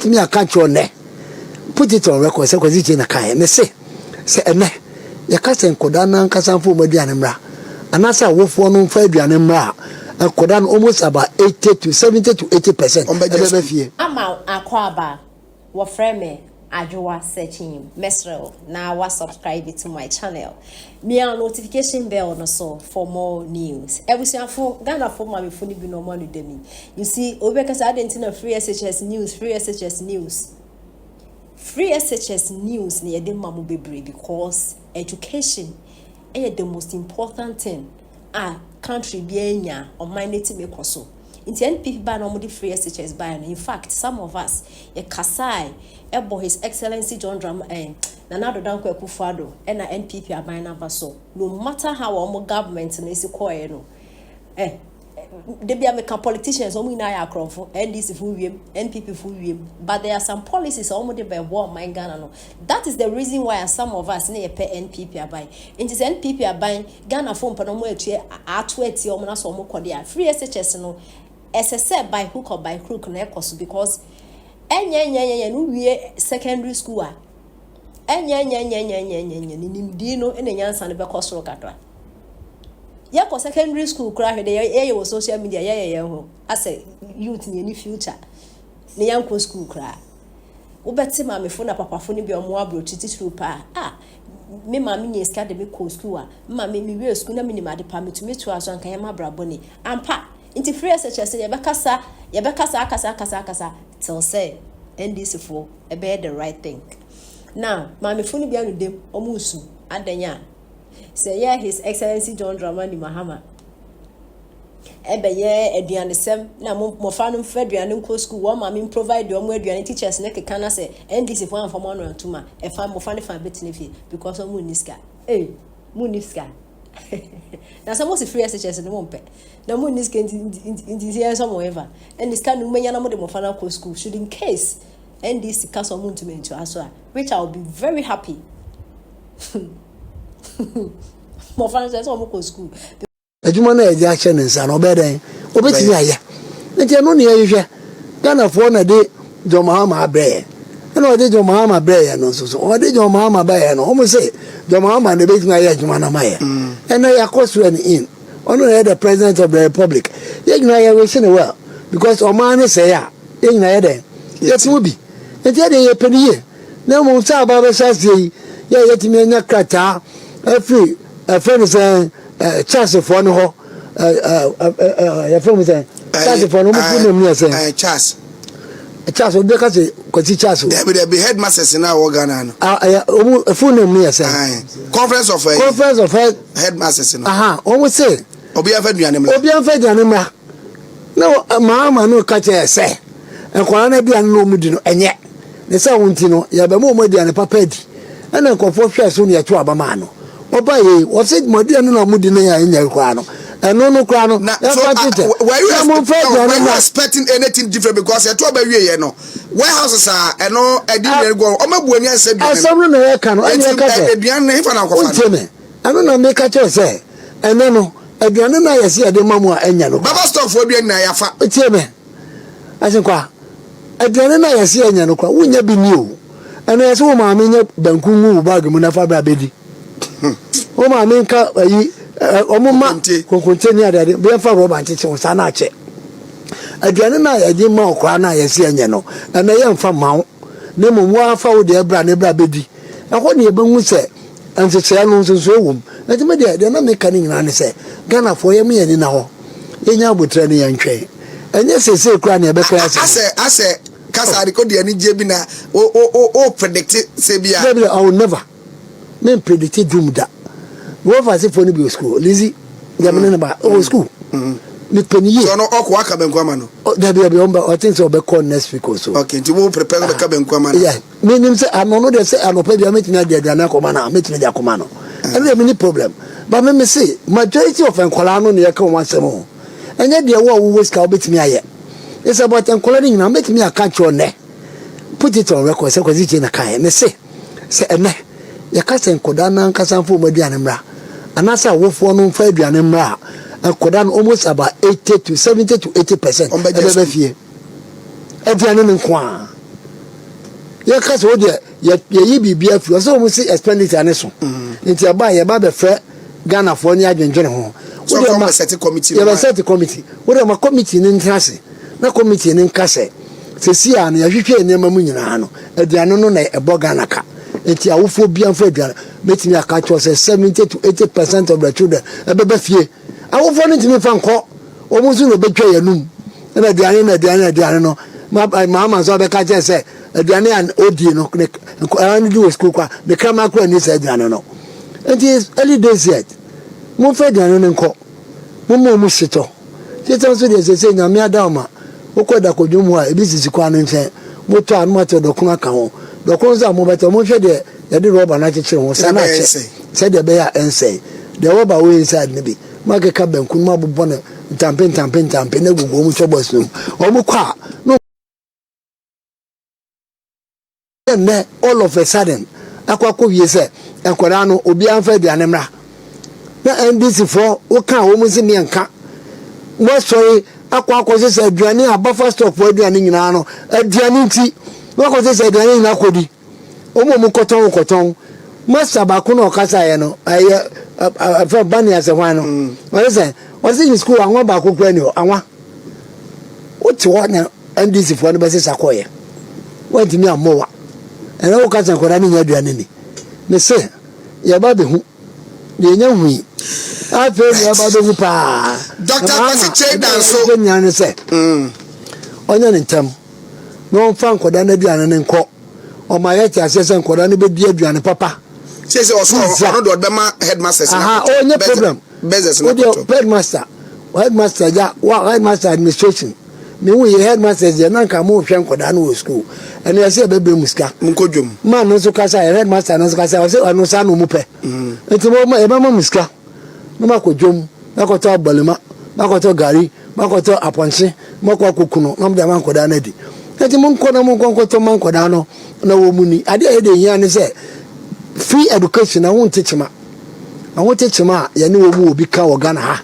bet me a catch on ne. Put it on record, say, because it's in a kind. Me say ne. Your cousin Kodana Casan for Medianimra. And as I wolf for no Fabianimra. And Kodan almost about 80 to 70 to 80%. I'm out Aquaba. What frame Ajua searching Mesrel. Now was subscribe to my channel. Me a notification bell no so for more news. Every single for Ghana for my phone be no money demi. You see, because I didn't know free SHS news, free SHS news. Free SHS news near the mamu be because education is the most important thing. Country bienya or my native make so. In the NPP ban on the free SHS ban. In fact, some of us, a Kasai, Ebo His Excellency John Drama and Nanado Danko Kufado, and a NPP are buying over so. No matter how our government is quiet, no. They be American politicians, only now for NDC full NPP full but there are some policies almost by war my Ghana. No. That is the reason why some of us near pay NPP are buying. It is NPP are buying Ghana phone Panomo at or Monas or Mokodia. Free SHS no SSF by hook or by crook because secondary school. Dino and the Yan San Becos Rocatra. Yako secondary school cry the was social media as a youth in any future. The young school cry. Ubeti me phone papa phone be on more teach through pa. Me mammy is academic school. Mammy me real school na minima department to me to us on Kayama Braboni. And pa into free such as Yabakasa kasa till say and this for a bear the right thing. Now, mammy phone be on them omusu and then say yeah, His Excellency John Dramani Mahama. Ebe ye eduane sem na mo fanum feduane nko school wo ma me provide your eduane teachers na keka na say NDC for am no ntuma e fa mo fa ne fa betini fi because o mu niska mu niska na some free SHS no mo pe na mu niska in here some ever and this kind menya na mo de mo fa na ko school should in case NDC cast o mu ntuma into aso which I will be very happy. Mo fa na so mo ko school Ejuma na eji action nsa no beden obetimi aya nti no ne yehwe Ghana for na de John Mahama abre na o de John Mahama abre no so o de John Mahama abre no o mo say John Mahama na betimi aya ejuma na maye na yakoso an in ono na the president of the republic yegina ya we say well because o man ne say ya yegina ya den yetimo bi nti de ye paniye na mo sa ba be sa sei ya yetimi anya krata afri afri say Charles for no ho your friend say Charles for no mo name say Charles obi ka say kwati Charles there be headmasters na wo Ghana no full name say conference of headmasters no o say obi afaduane mra no Mahama no ka say say enkwara na bia no mu di no enye ne say wonti no ya be mo aduane papa di na nkofo hwe so ne ya tu abama no Oba ye, what said Modiano na Mudina in Yaquano? And no crano. Were you expecting anything different because I told you, no. Warehouses are, and no, I didn't go. When I said, I saw no can I don't know, make a choice, say. And then, again, I see a demamo and yellow. Baba stop for being Nayafa. It's me. I think, again, I see a yellow, we never be new. And I saw my minion, Bankumu, Bagumuna Baby. O ma me nka ayi omuma konkonteni adade be fa roba ncheche won na ache aduane na yaji ma okwa na yesi anye no na ye mfa mawo ne mo afa wo de ebra ne bra bedi ehọ ne ebenwu se ancheche no nso ewum na ti me de na me kan nyina ne se Ghana fo ye me ye ni na ho enya abotre ne yantwe enye sese kura ne be kra ase kasa record de ani je bi na o predict se bia I will never men predicted doom da wo fa se for ni bi school Lizzy yamene na ba school me peniye so no okwa aka benkwama no da bi omba I think so be call next week also okay nti wo prepare be ka benkwama no yeah me nim say anono de say anopa bia metina de aduana akoma na metina de akoma no and there many problem but me say majority of enkwala no ne yaka won asem ho enye de wo ska obetimi aye it's about enkwala ni na metimi aka cho ne put it on record say ko zi na kai me say ene yakasa enkoda na nkasa mfo maduane mra anasa wofo no mfa aduane mra enkoda no almost about 80 to 70 to 80% ebe fie aduane no kwa ye ka so de ye bibia fi so mo see expenditure ne so nti aba ye ba be frɛ Ghana for ni adwenjene ho so ma set committee ye set committee wo de ma committee ni ntrase na committee ni nkase sesi a na ye hwehwe enema mu nyina no aduane no na ebo Ghana ka enti awofo bia mfa aduane betimi aka cho say 70 to 80% of the children ebeba fie awofo no ntimi fa nko omo su no betwa yanum na aduane no mama so be ka che say aduane an odi no an do school kwa the kama kwa ni say aduane no enti early days yet mo fa aduane no nko mo sito sito so de say nyame adama okoda kodwum a ebi sisi kwa no nche mo to an mo to dokun aka ho dokun za mo beto mo hwe de ye de rubber na chechire ho sana che say de be ya ense the rubber we inside ne bi mageka bankun ma bobɔ ne tampe na gugu mu chobos no o mu kwa no ne all of a sudden akwakọ wie se enkwara no obi anfa aduane mra na NDC for o kan o mu se ne nka mo sorry akwakọ se aduane abafa stock for aduane nyina no aduane nti mo ko se aduane nyina kodi o mu koton master ba ko no kasa ye no aye afa bani ase hwan no o se in school anwa ba ko kura ni anwa o ti wo na NDC for no be se sakoye wo ntimi amowa ena wo kasa ko ni aduane ni me se ye ba be hu ye nya hui afa ye ba be hu pa Dr. Kwasi Chedan so nya ne se onya ne ntam no fa nkoda na aduane ne nko o ma ye ti asese nkoda ne be di aduane papa say also no do be ma headmaster no problem business no headmaster headmaster administration me wo headmaster je na nka mo hwe nkoda no school ene ya se bebe muska nkodwom man no so kasa headmaster no so kasa o se anu sa no mu pe enti mo ma e ba ma muska no ma kodwom na ko to abalema na ko to gari na ko to aponche mo ko kokuno na mo de man nkoda na di enti mo nko na mo nko to man nkoda no na wo mu ni ade e de hia ne se free education I won't teach ma ya ni wo mu obi ka wo Ghana ha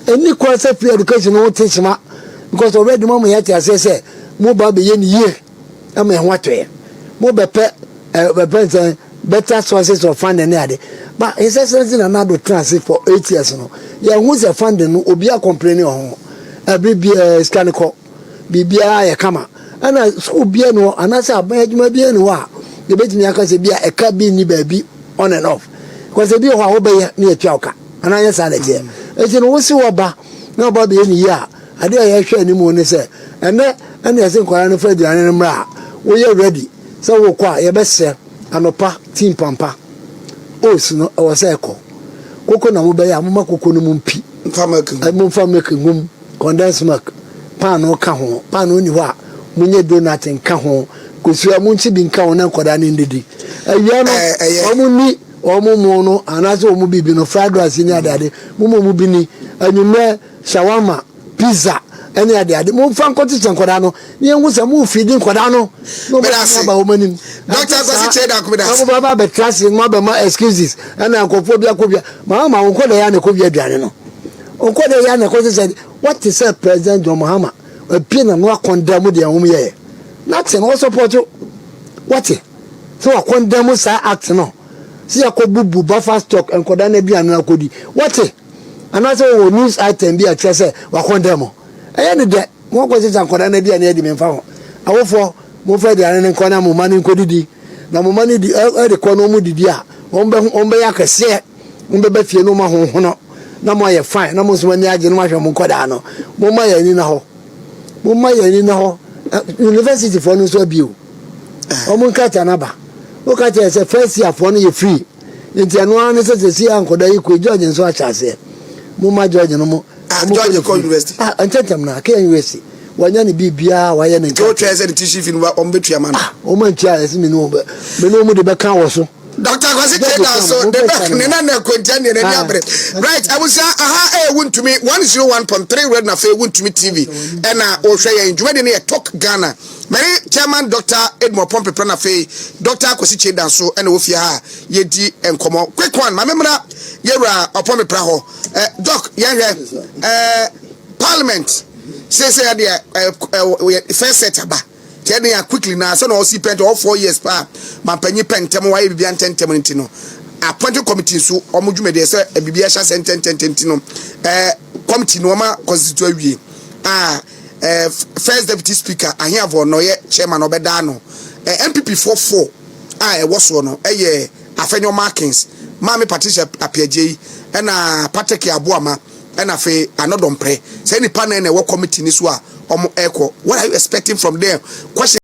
any course free education I won't teach ma because already mama yet say mo ba be ye ni ye am e ho atoye mo be better sources of funding ade but he says something na do transit for 8 years no ya hu se funding no obi a complain ho every scan ko bibia ya kama ana so bia no anasa aban adwuma bia no wa the betimi aka se bia e ka bi ni baabi on and off because e bi ho a wo be na etua oka ana nya sa na je e no wo si wo ba na ba be ni ya ade ya hwe ani mu ne se ene ya se nkwara no fa aduane no mra wo ye ready so wo kwa ye be se anopa team pampa o si no wo se ko koko na wo be ya mama koko no mu mpi mfa make ngum condensed milk pan no ka ho pan no ni ho a munye donut nka ho kosua munchi bi nka ho na nkoda ne ndidi awia no omuni omumu no anazo omu bibi no fried rice ni adade mumu bi ni anyume shawarma pizza eni adade mu fa nkoti nkoda no ni enwu se mu feed nkoda no no ba omanim Dr. Kwasi Chedan ko abu baba be class mo be ma excuses ana akofo bia ko bia mama wonko de ya ne ko bia aduane no onko de ya ne ko se what is President John Mahama pina no condemn de enwu ye nothing no support what so I condemn sa act no see akobubu buffer stock enkoda na bia na akodi what and I say we news item bi a say wa condemn eh ne de mo ko se enkoda na bia na edi memfa ho awofo mo fa dia ne nkona mo mani nkodidi na mo mani di e de kono mo didi a ombe ya kese ombe ba fie no ma honhono na mo ye fine na mo so mani age no ma hwe mo nkoda no mo ma ya ni na ho mo ma ya ni na ho university for no so bio omun kata na ba o kata say first year for no ye free nti anu an se si ankoda yi ko George nso a chase mo ma George no mo George ko university antentem na ke university wanya ni bibia wa ye ne to chese the tissue fin wa ombetua man o man tia ese me no de be kan wo so Dr. Kwasi Chedan so the back ne na kontiane ne abre right I was aha wontumi 101.3 red na fe wontumi TV na o hwe ye dwuma de ne talk Ghana Mary Chairman Dr. Edmond Pompe Prana fe Dr. Kwasi Chedan so na wo fia ha ye di enkomo quick one ma memra yewra opome pra ho doc ye hwe parliament say there first set aba Tell me quickly now, so no see pent all 4 years pa. Man penny pentem why be an 10 no. Appointed committee so omujume de say e bibia sha 10 no. Committee no ma constitute first deputy speaker ahia no ye chairman obeda no. MPP 44 e woso no ye Afenyo Markins, Mami Patricia Apiaje, and Patrick Abuama, and Afe Anodompre. Say any panel and a work committee in this war, echo. What are you expecting from them? Question.